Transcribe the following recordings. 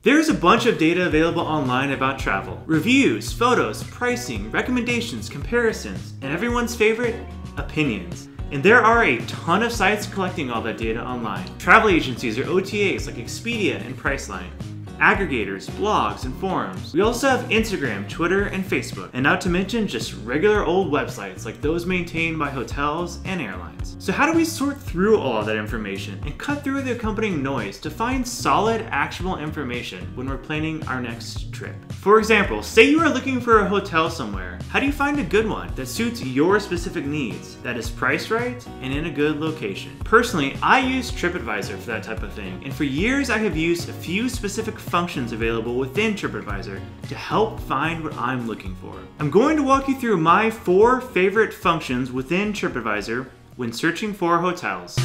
There's a bunch of data available online about travel. Reviews, photos, pricing, recommendations, comparisons, and everyone's favorite, opinions. And there are a ton of sites collecting all that data online. Travel agencies or OTAs like Expedia and Priceline. Aggregators, blogs, and forums. We also have Instagram, Twitter, and Facebook. And not to mention just regular old websites like those maintained by hotels and airlines. So how do we sort through all of that information and cut through the accompanying noise to find solid, actionable information when we're planning our next trip? For example, say you are looking for a hotel somewhere. How do you find a good one that suits your specific needs, that is priced right, and in a good location? Personally, I use TripAdvisor for that type of thing, and for years I have used a few specific functions available within TripAdvisor to help find what I'm looking for. I'm going to walk you through my 4 favorite functions within TripAdvisor when searching for hotels.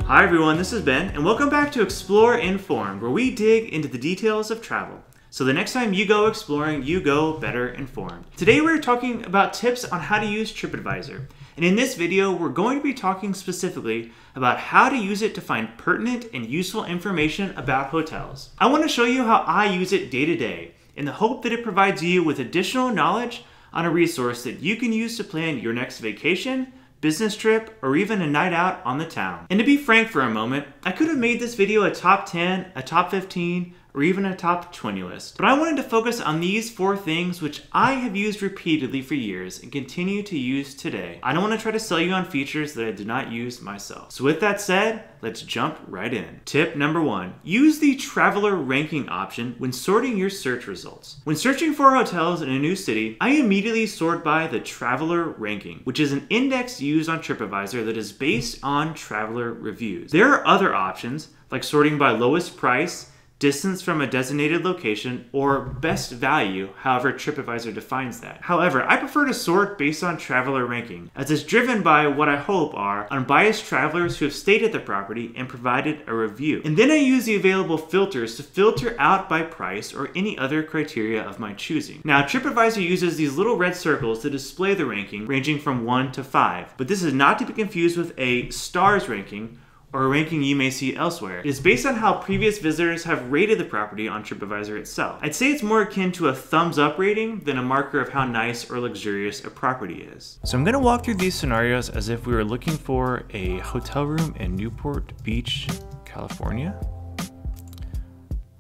Hi everyone, this is Ben, and welcome back to ExploreInformed, where we dig into the details of travel. So the next time you go exploring, you go better informed. Today we're talking about tips on how to use TripAdvisor. And in this video, we're going to be talking specifically about how to use it to find pertinent and useful information about hotels. I want to show you how I use it day to day, in the hope that it provides you with additional knowledge on a resource that you can use to plan your next vacation, business trip, or even a night out on the town. And to be frank for a moment, I could have made this video a top 10, a top 15, or even a top 20 list. But I wanted to focus on these 4 things which I have used repeatedly for years and continue to use today. I don't want to try to sell you on features that I did not use myself. So with that said, let's jump right in. Tip number 1, use the traveler ranking option when sorting your search results. When searching for hotels in a new city, I immediately sort by the traveler ranking, which is an index used on TripAdvisor that is based on traveler reviews. There are other options like sorting by lowest price, distance from a designated location, or best value, however TripAdvisor defines that. However, I prefer to sort based on traveler ranking, as it's driven by what I hope are unbiased travelers who have stayed at the property and provided a review. And then I use the available filters to filter out by price or any other criteria of my choosing. Now, TripAdvisor uses these little red circles to display the ranking, ranging from 1 to 5, but this is not to be confused with a stars ranking, or a ranking you may see elsewhere. It is based on how previous visitors have rated the property on TripAdvisor itself. I'd say it's more akin to a thumbs up rating than a marker of how nice or luxurious a property is. So I'm gonna walk through these scenarios as if we were looking for a hotel room in Newport Beach, California.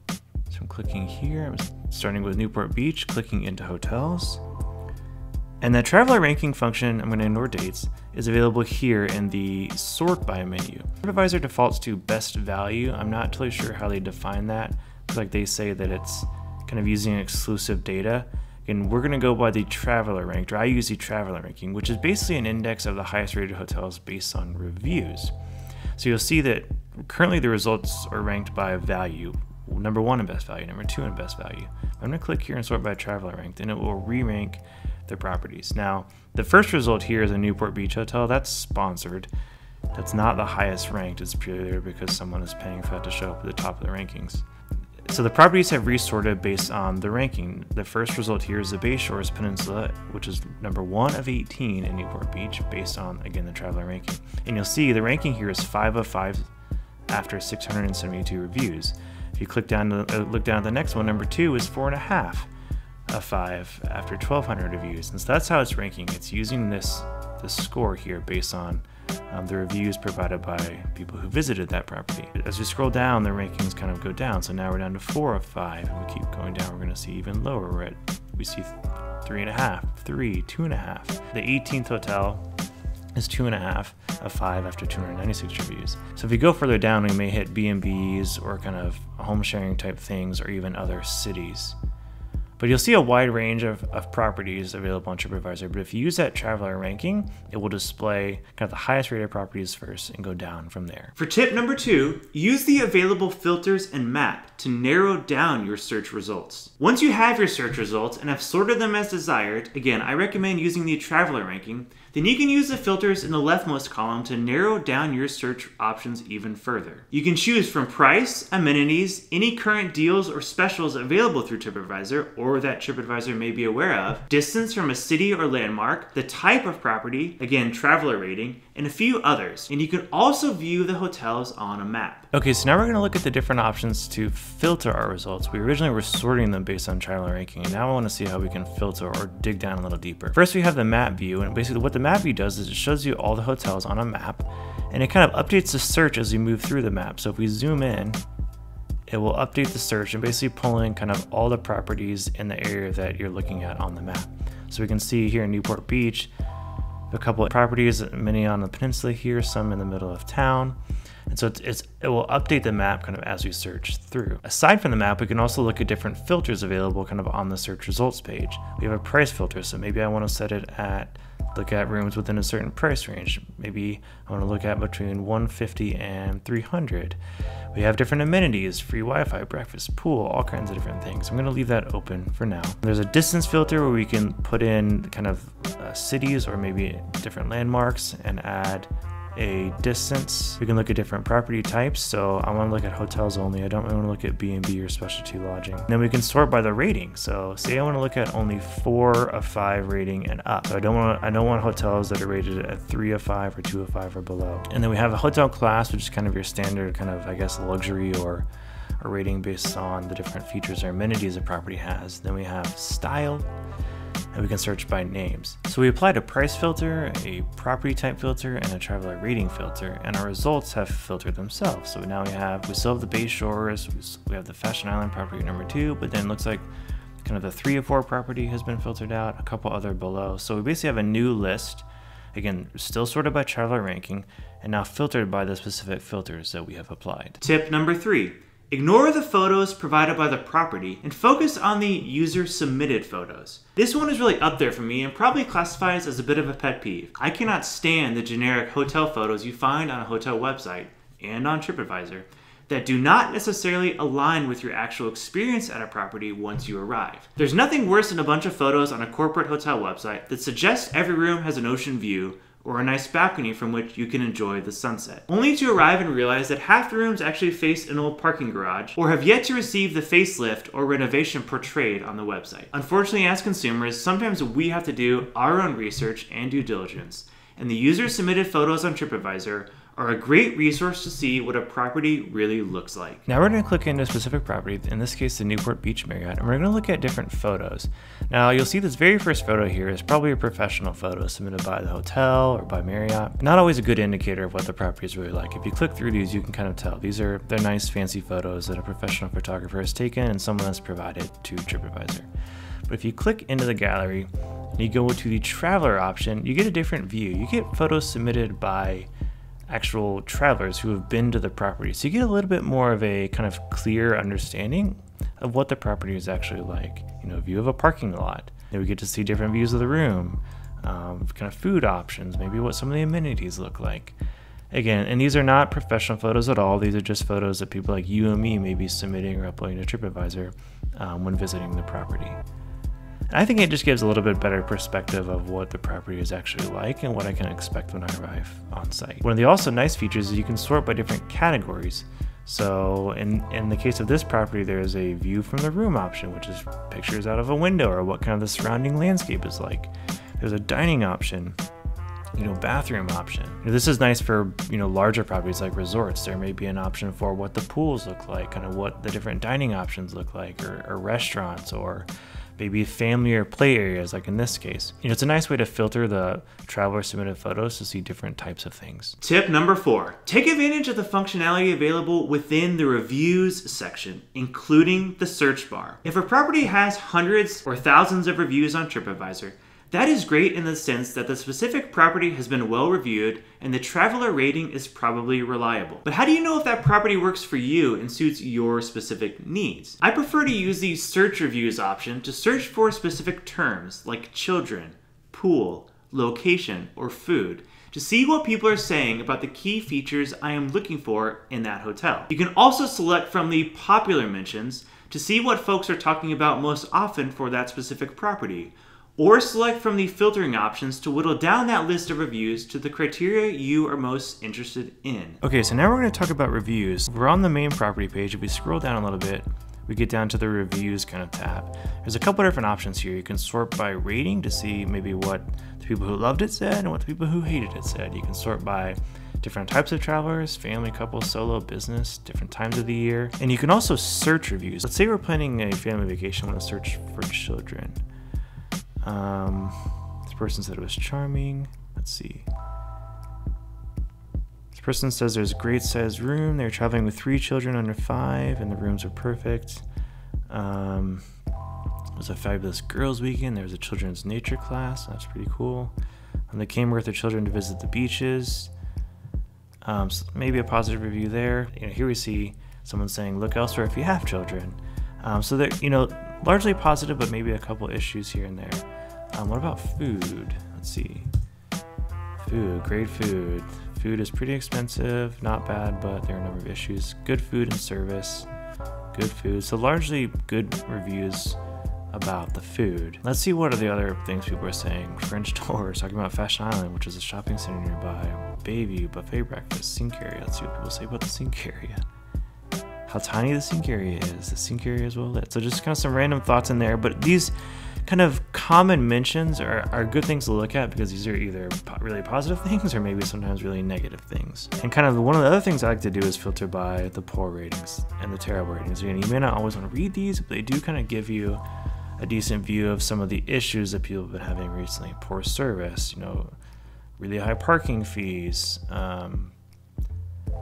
So I'm clicking here, I'm starting with Newport Beach, clicking into hotels. And the traveler ranking function, I'm going to ignore dates, is available here in the sort by menu. TripAdvisor defaults to best value. I'm not totally sure how they define that. It's like they say that it's kind of using exclusive data. And we're going to go by the traveler ranked, or I use the traveler ranking, which is basically an index of the highest rated hotels based on reviews. So you'll see that currently the results are ranked by value. Number 1 in best value, number 2 in best value. I'm going to click here and sort by traveler ranked, and it will re-rank the properties. Now, the first result here is a Newport Beach hotel. That's sponsored. That's not the highest ranked. It's purely there because someone is paying for that to show up at the top of the rankings. So the properties have resorted based on the ranking. The first result here is the Bay Shores Peninsula, which is number 1 of 18 in Newport Beach based on, again, the traveler ranking. And you'll see the ranking here is 5 of 5 after 672 reviews. If you click down to look down at the next one, number 2 is 4.5 of 5 after 1,200 reviews. And so that's how it's ranking. It's using this score here based on the reviews provided by people who visited that property. As we scroll down, the rankings kind of go down. So now we're down to 4 of 5, and we keep going down. We're going to see even lower. We see 3.5, 3, 2.5. The 18th hotel is 2.5 of 5 after 296 reviews. So if you go further down, we may hit B&Bs or kind of home sharing type things, or even other cities. But you'll see a wide range of properties available on TripAdvisor. But if you use that traveler ranking, it will display kind of the highest rated properties first and go down from there. For tip number 2, use the available filters and map to narrow down your search results. Once you have your search results and have sorted them as desired, again, I recommend using the traveler ranking, then you can use the filters in the leftmost column to narrow down your search options even further. You can choose from price, amenities, any current deals or specials available through TripAdvisor or that TripAdvisor may be aware of, distance from a city or landmark, the type of property, again, traveler rating, and a few others. And you can also view the hotels on a map. Okay, so now we're gonna look at the different options to filter our results. We originally were sorting them based on traveler ranking, and now I wanna see how we can filter or dig down a little deeper. First, we have the map view, and basically what the map view does is it shows you all the hotels on a map, and it kind of updates the search as you move through the map. So if we zoom in, it will update the search and basically pull in kind of all the properties in the area that you're looking at on the map. So we can see here in Newport Beach, a couple of properties, many on the peninsula here, some in the middle of town. And so it will update the map kind of as we search through. Aside from the map, we can also look at different filters available kind of on the search results page. We have a price filter, so maybe I want to set it at, look at rooms within a certain price range. Maybe I want to look at between 150 and 300. We have different amenities, free Wi-Fi, breakfast, pool, all kinds of different things. I'm going to leave that open for now. There's a distance filter where we can put in kind of cities or maybe different landmarks and add a distance. We can look at different property types. So I want to look at hotels only. I don't really want to look at B&B or specialty lodging. And then we can sort by the rating. So say I want to look at only 4 of 5 rating and up. So I don't want hotels that are rated at 3 of 5 or 2 of 5 or below. And then we have a hotel class, which is kind of your standard kind of, I guess, luxury or a rating based on the different features or amenities a property has. Then we have style, and we can search by names. So we applied a price filter, a property type filter, and a traveler rating filter, and our results have filtered themselves. So now we still have the Bay Shores, we have the Fashion Island property number 2, but then it looks like kind of the 3 of 4 property has been filtered out, a couple other below. So we basically have a new list, again, still sorted by traveler ranking, and now filtered by the specific filters that we have applied. Tip number 3. Ignore the photos provided by the property and focus on the user-submitted photos. This one is really up there for me and probably classifies as a bit of a pet peeve. I cannot stand the generic hotel photos you find on a hotel website and on TripAdvisor that do not necessarily align with your actual experience at a property once you arrive. There's nothing worse than a bunch of photos on a corporate hotel website that suggests every room has an ocean view or a nice balcony from which you can enjoy the sunset, only to arrive and realize that half the rooms actually face an old parking garage or have yet to receive the facelift or renovation portrayed on the website. Unfortunately, as consumers, sometimes we have to do our own research and due diligence, and the user-submitted photos on TripAdvisor are a great resource to see what a property really looks like. Now we're going to click into a specific property, in this case the Newport Beach Marriott, and we're going to look at different photos. Now you'll see this very first photo here is probably a professional photo submitted by the hotel or by Marriott. Not always a good indicator of what the property is really like. If you click through these, you can kind of tell. They're nice fancy photos that a professional photographer has taken and someone has provided to TripAdvisor. But if you click into the gallery and you go to the traveler option, you get a different view. You get photos submitted by actual travelers who have been to the property. So you get a little bit more of a kind of clear understanding of what the property is actually like. You know, a view of a parking lot. Then we get to see different views of the room, kind of food options, maybe what some of the amenities look like. Again, and these are not professional photos at all. These are just photos that people like you and me may be submitting or uploading to TripAdvisor when visiting the property. I think it just gives a little bit better perspective of what the property is actually like and what I can expect when I arrive on site. One of the also nice features is you can sort by different categories. So in the case of this property, there's a view from the room option, which is pictures out of a window or what kind of the surrounding landscape is like. There's a dining option, bathroom option. This is nice for, larger properties like resorts. There may be an option for what the pools look like, kind of what the different dining options look like, or restaurants, or maybe family or play areas, like in this case. It's a nice way to filter the traveler submitted photos to see different types of things. Tip number 4, take advantage of the functionality available within the reviews section, including the search bar. If a property has hundreds or thousands of reviews on TripAdvisor, that is great in the sense that the specific property has been well reviewed and the traveler rating is probably reliable. But how do you know if that property works for you and suits your specific needs? I prefer to use the search reviews option to search for specific terms like children, pool, location, or food to see what people are saying about the key features I am looking for in that hotel. You can also select from the popular mentions to see what folks are talking about most often for that specific property, or select from the filtering options to whittle down that list of reviews to the criteria you are most interested in. Okay, so now we're going to talk about reviews. We're on the main property page. If we scroll down a little bit, we get down to the reviews kind of tab. There's a couple different options here. You can sort by rating to see maybe what the people who loved it said and what the people who hated it said. You can sort by different types of travelers, family, couple, solo, business, different times of the year. And you can also search reviews. Let's say we're planning a family vacation, I want to search for children. This person said it was charming. Let's see. This person says there's a great sized room. They're traveling with 3 children under 5 and the rooms are perfect. It was a fabulous girls' weekend. There was a children's nature class. That's pretty cool. And they came with their children to visit the beaches. So maybe a positive review there. Here we see someone saying, look elsewhere if you have children. So they're, largely positive, but maybe a couple issues here and there. What about food? Let's see. Food, great food. Food is pretty expensive, not bad, but there are a number of issues. Good food and service, good food. So largely good reviews about the food. Let's see what are the other things people are saying. French doors, talking about Fashion Island, which is a shopping center nearby. Bayview, buffet breakfast, sink area. Let's see what people say about the sink area. How tiny the sink area is. The sink area is well lit. So just kind of some random thoughts in there, but these kind of common mentions are good things to look at because these are either really positive things or maybe sometimes really negative things. And kind of one of the other things I like to do is filter by the poor ratings and the terrible ratings. You may not always want to read these, but they do kind of give you a decent view of some of the issues that people have been having recently. Poor service, really high parking fees,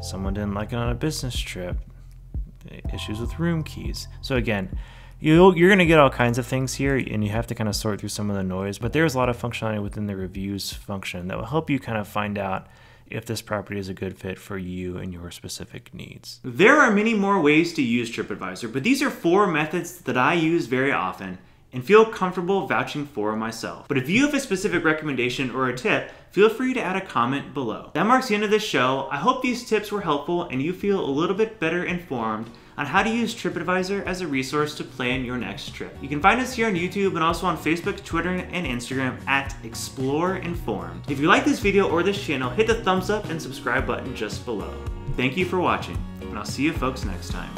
someone didn't like it on a business trip, issues with room keys. So again, you're going to get all kinds of things here, and you have to kind of sort through some of the noise, but there's a lot of functionality within the reviews function that will help you kind of find out if this property is a good fit for you and your specific needs. There are many more ways to use TripAdvisor, but these are 4 methods that I use very often and feel comfortable vouching for myself. But if you have a specific recommendation or a tip, feel free to add a comment below. That marks the end of this show. I hope these tips were helpful and you feel a little bit better informed on how to use TripAdvisor as a resource to plan your next trip. You can find us here on YouTube and also on Facebook, Twitter, and Instagram at ExploreInformed. If you like this video or this channel, hit the thumbs up and subscribe button just below. Thank you for watching, and I'll see you folks next time.